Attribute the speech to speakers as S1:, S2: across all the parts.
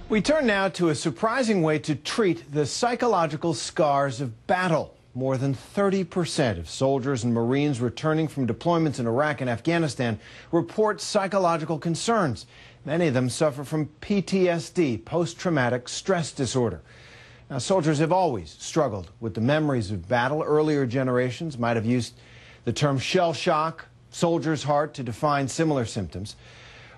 S1: We turn now to a surprising way to treat the psychological scars of battle. More than 30% of soldiers and Marines returning from deployments in Iraq and Afghanistan report psychological concerns. Many of them suffer from PTSD, post-traumatic stress disorder. Now, soldiers have always struggled with the memories of battle. Earlier generations might have used the term shell shock, soldier's heart to define similar symptoms.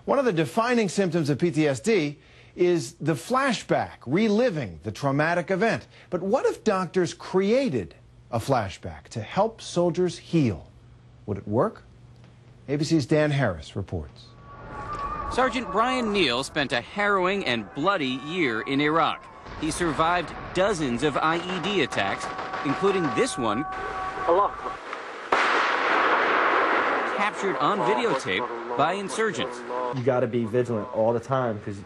S1: One of the defining symptoms of PTSD is the flashback, reliving the traumatic event. But what if doctors created a flashback to help soldiers heal? Would it work? ABC's Dan Harris reports.
S2: Sergeant Brian Neal spent a harrowing and bloody year in Iraq. He survived dozens of IED attacks, including this one, captured on videotape by insurgents.
S3: You got to be vigilant all the time because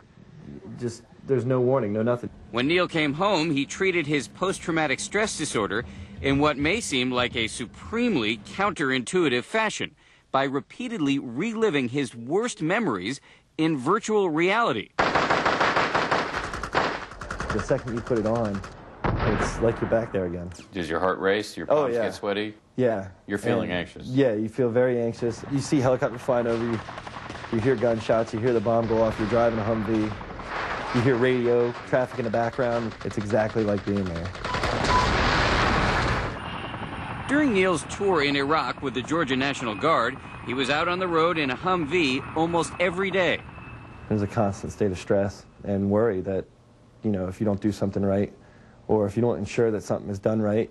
S3: there's no warning, no nothing.
S2: When Neal came home, he treated his post-traumatic stress disorder in what may seem like a supremely counterintuitive fashion by repeatedly reliving his worst memories in virtual reality.
S3: The second you put it on, it's like you're back there again.
S4: Does your heart race? Your palms get sweaty?
S3: Yeah.
S4: You're feeling anxious?
S3: Yeah, you feel very anxious. You see helicopters flying over you. You hear gunshots. You hear the bomb go off. You're driving a Humvee. You hear radio, traffic in the background. It's exactly like being there.
S2: During Neal's tour in Iraq with the Georgia National Guard, he was out on the road in a Humvee almost every day.
S3: There's a constant state of stress and worry that, you know, if you don't do something right, or if you don't ensure that something is done right,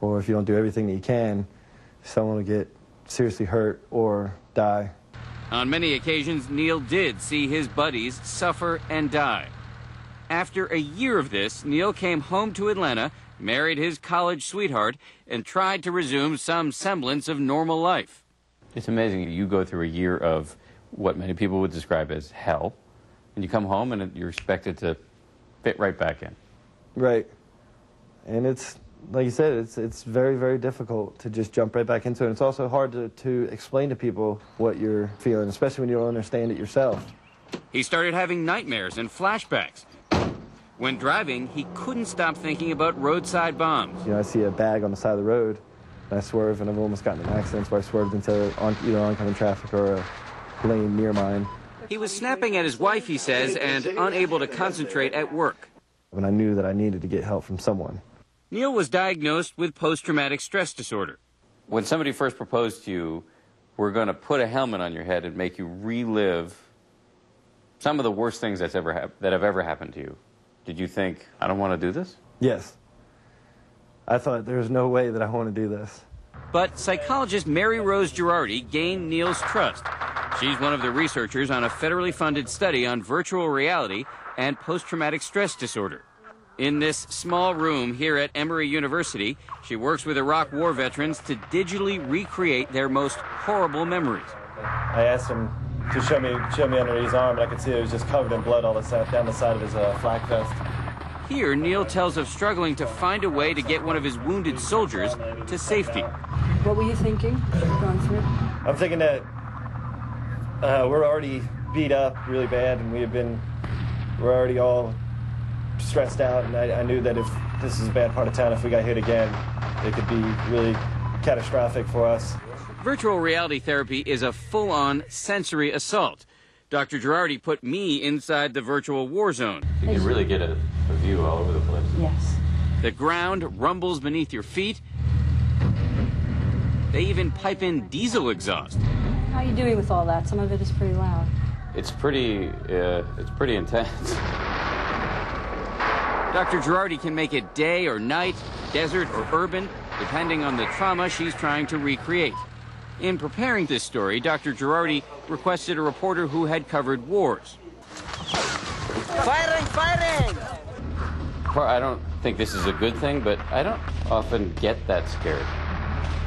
S3: or if you don't do everything that you can, someone will get seriously hurt or die.
S2: On many occasions, Neal did see his buddies suffer and die. After a year of this, Neal came home to Atlanta, married his college sweetheart, and tried to resume some semblance of normal life.
S4: It's amazing. You go through a year of what many people would describe as hell, and you come home and you're expected to fit right back in.
S3: Right. And it's, like you said, it's very, very difficult to just jump right back into it. It's also hard to explain to people what you're feeling, especially when you don't understand it yourself.
S2: He started having nightmares and flashbacks. When driving, he couldn't stop thinking about roadside bombs.
S3: You know, I see a bag on the side of the road, and I swerve, and I've almost gotten in accidents where I swerved into either oncoming traffic or a lane near mine.
S2: He was snapping at his wife, he says, and unable to concentrate at work.
S3: When I knew that I needed to get help from someone.
S2: Neal was diagnosed with post-traumatic stress disorder.
S4: When somebody first proposed to you, we're going to put a helmet on your head and make you relive some of the worst things that have ever happened to you. Did you think, I don't want to do this?
S3: Yes. I thought there's no way that I want to do this.
S2: But psychologist Mary Rose Girardi gained Neal's trust. She's one of the researchers on a federally funded study on virtual reality and post-traumatic stress disorder. In this small room here at Emory University, she works with Iraq war veterans to digitally recreate their most horrible memories.
S3: I asked him to show me under his arm, and I could see it was just covered in blood all down the side of his flak vest.
S2: Here, Neal tells of struggling to find a way to get one of his wounded soldiers to safety.
S5: What were you thinking going through?
S3: I'm thinking that we're already beat up really bad, and we're already all stressed out, and I knew that if this is a bad part of town, if we got hit again, it could be really catastrophic for us.
S2: Virtual reality therapy is a full-on sensory assault. Dr. Girardi put me inside the virtual war zone.
S4: You can really get a view all over the place.
S5: Yes.
S2: The ground rumbles beneath your feet. They even pipe in diesel exhaust.
S5: How are you doing with all that? Some of it is pretty loud.
S4: It's pretty intense.
S2: Dr. Girardi can make it day or night, desert or urban, depending on the trauma she's trying to recreate. In preparing this story, Dr. Girardi requested a reporter who had covered wars.
S6: Firing, firing!
S4: I don't think this is a good thing, but I don't often get that scared.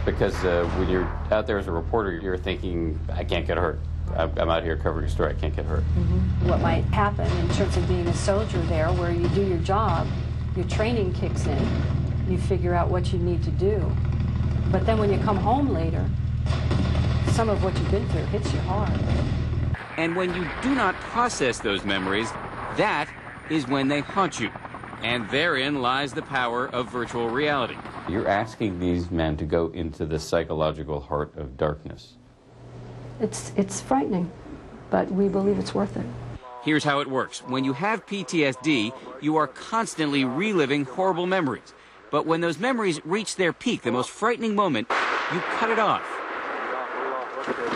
S4: Because when you're out there as a reporter, you're thinking, I can't get hurt. I'm out here covering a story, I can't get hurt.
S5: Mm-hmm. What might happen in terms of being a soldier there, where you do your job, your training kicks in, you figure out what you need to do. But then when you come home later, some of what you've been through hits you hard.
S2: And when you do not process those memories, that is when they haunt you. And therein lies the power of virtual reality.
S4: You're asking these men to go into the psychological heart of darkness.
S5: It's frightening, but we believe it's worth it.
S2: Here's how it works. When you have PTSD, you are constantly reliving horrible memories. But when those memories reach their peak, the most frightening moment, you cut it off.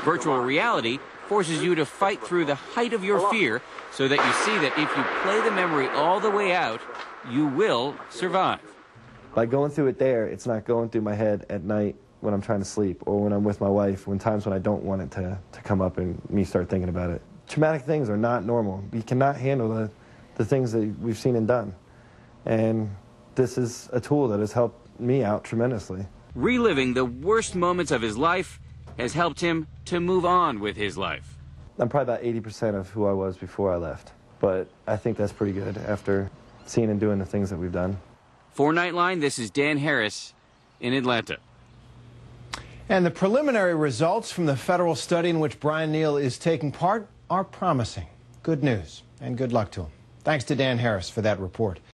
S2: Virtual reality forces you to fight through the height of your fear so that you see that if you play the memory all the way out, you will survive.
S3: By going through it there, it's not going through my head at night when I'm trying to sleep or when I'm with my wife, when times when I don't want it to come up and me start thinking about it. Traumatic things are not normal. We cannot handle the things that we've seen and done. And this is a tool that has helped me out tremendously.
S2: Reliving the worst moments of his life has helped him to move on with his life.
S3: I'm probably about 80% of who I was before I left, but I think that's pretty good after seeing and doing the things that we've done.
S2: For Nightline, this is Dan Harris in Atlanta.
S1: And the preliminary results from the federal study in which Brian Neal is taking part are promising. Good news, and good luck to him. Thanks to Dan Harris for that report.